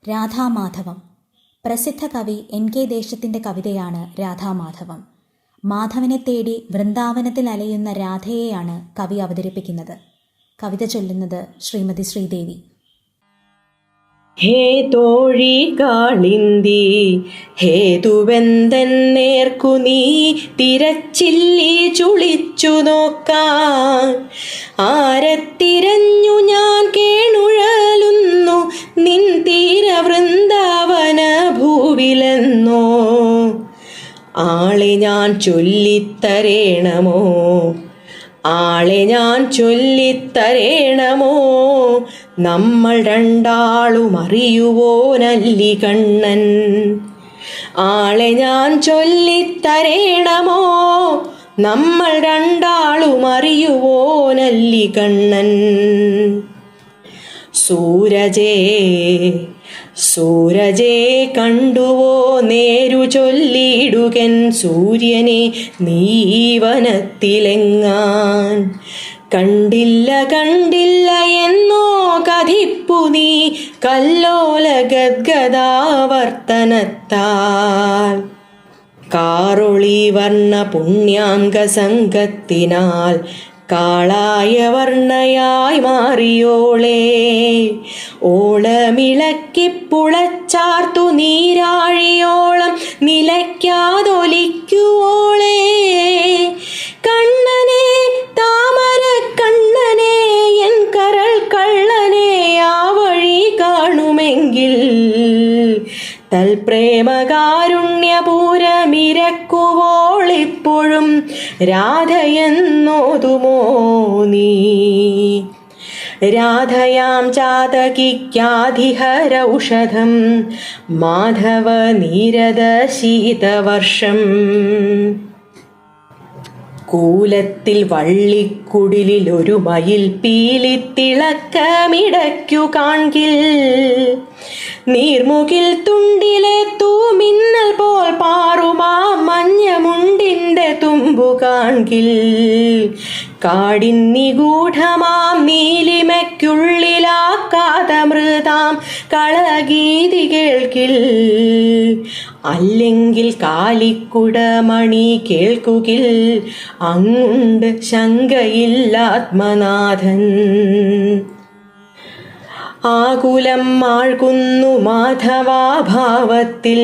രാധാമാധവം. പ്രസിദ്ധ കവി എൻ.കെ. ദേശത്തിൻ്റെ കവിതയാണ് രാധാമാധവം. മാധവനെ തേടി വൃന്ദാവനത്തിൽ അലയുന്ന രാധയെയാണ് കവി അവതരിപ്പിക്കുന്നത്. കവിത ചൊല്ലുന്നത് ശ്രീമതി ശ്രീദേവി. ഹേ തോഴി കാളിന്തി ഹേതുവെന്തെന്നേർക്കു നീ തിരച്ചില്ലി ചുളിച്ചു നോക്കാൻ. ആരത്തിരഞ്ഞു ഞാൻ കേണുഴലുന്നു നിൻ തീര വൃന്ദാവന ഭൂവിലെന്നോ. ആളെ ഞാൻ ചൊല്ലിത്തരേണമോ, ആളെ ഞാൻ ചൊല്ലിത്തരേണമോ. നമ്മൾ രണ്ടാളും അറിയുവോനല്ലി കണ്ണൻ. ആളെ ഞാൻ ചൊല്ലിത്തരേണമോ, നമ്മൾ രണ്ടാളും അറിയുവോനല്ലി കണ്ണൻ. സൂരജേ സൂരജേ കണ്ടുവോ നേരു ചൊല്ലിയിടുകൻ സൂര്യനെ നീവനത്തിലെങ്ങാൻ. കണ്ടില്ല കണ്ടില്ല എന്നോ കഥിപ്പു നീ കല്ലോല ഗദ്ഗദാവർത്തനത്താൽ. കാറൊളി വർണ്ണ പുണ്യാംഗ സംഘത്തിനാൽ കാളായ വർണ്ണയായി മാറിയോളേ. ഓളമിളക്കി പുളച്ചാർത്തു നീരാഴിയോളം നിലയ്ക്കാതൊലിക്കുവോളേ. കണ്ണനെ താമര കണ്ണനെ എൻ കരൾ കള്ളനെ ആ വഴി കാണുമെങ്കിൽ തൽപ്രേമകാരുണ്യപൂരമിരക്കുവോളിപ്പോഴും രാധയെന്നോതുമോ നീ. രാധയാം ചാതകിക്കാധിഹരൗഷധം മാധവ നീരദ ശീതവർഷം. കൂലത്തിൽ വള്ളിക്കുടിലിൽ ഒരു മയിൽ പീലിത്തിളക്കമിടയ്ക്കു കാൺകിൽ. നീർമുകിൽ തുണ്ടിലെ തൂമിന്നൽ പോൽ പാറുമാ മഞ്ഞമുണ്ടിൻ്റെ തുമ്പു കാൺകിൽ. കാടിൻ നിഗൂഢമാം നീലിമയ്ക്കുള്ളിലാക്കാതമൃതാം കളഗീതി കേൾക്കിൽ. അല്ലെങ്കിൽ കാലിക്കുടമണി കേൾക്കുകിൽ അങ്ങുണ്ട് ശങ്കയില്ലാത്മനാഥൻ. ആകുലം മാഴ്കുന്നു മാധവാഭാവത്തിൽ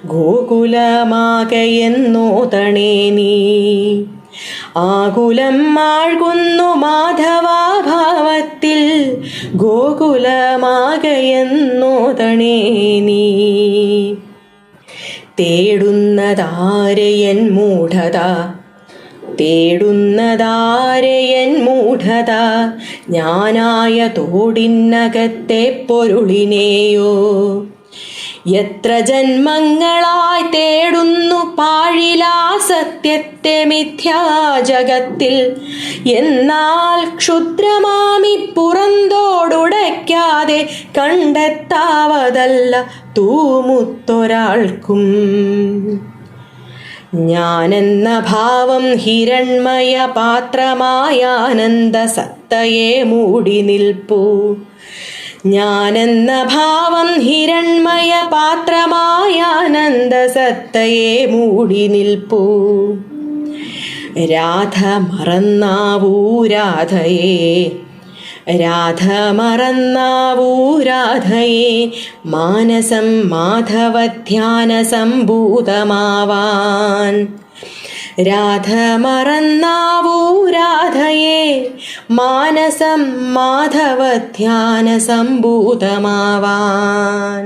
ഗോകുലമാകയെന്നോതണേ നീ. ആകുലം മാഴ്കുന്നു മാധവാഭാവത്തിൽ ഗോകുലമാകയെന്നോതണേ നീ. തേടുന്നതാരയൻ മൂഢത, തേടുന്നതാരയൻ മൂഢത. ഞാനായ തോടിനകത്തെ പൊരുളിനെയോ. എത്ര ജന്മങ്ങളായി തേടുന്നു പാഴിലാ സത്യത്തെ മിഥ്യാജഗത്തിൽ. എന്നാൽ ക്ഷുദ്രമാമി പുറന്തോടുടയ്ക്കാതെ കണ്ടെത്താവതല്ല തൂമുത്തൊരാൾക്കും. ഞാനെന്ന ഭാവം ഹിരൺമയ പാത്രമായ ആനന്ദ സത്തയെ മൂടി നിൽപ്പൂ. ഞാനെന്ന ഭാവം ഹിരൺമയ പാത്രമായ ആനന്ദ സത്തയെ മൂടി നിൽപ്പൂ. രാധ മറന്നാവൂ രാധയെ, രാധ മറന്നാവൂ രാധയെ. മാനസം മാധവധ്യാന സംഭൂതമാവാൻ. രാധ മറന്നാവൂ രാധയെ, മാനസം മാധവധ്യാന സംഭൂതമാവാൻ.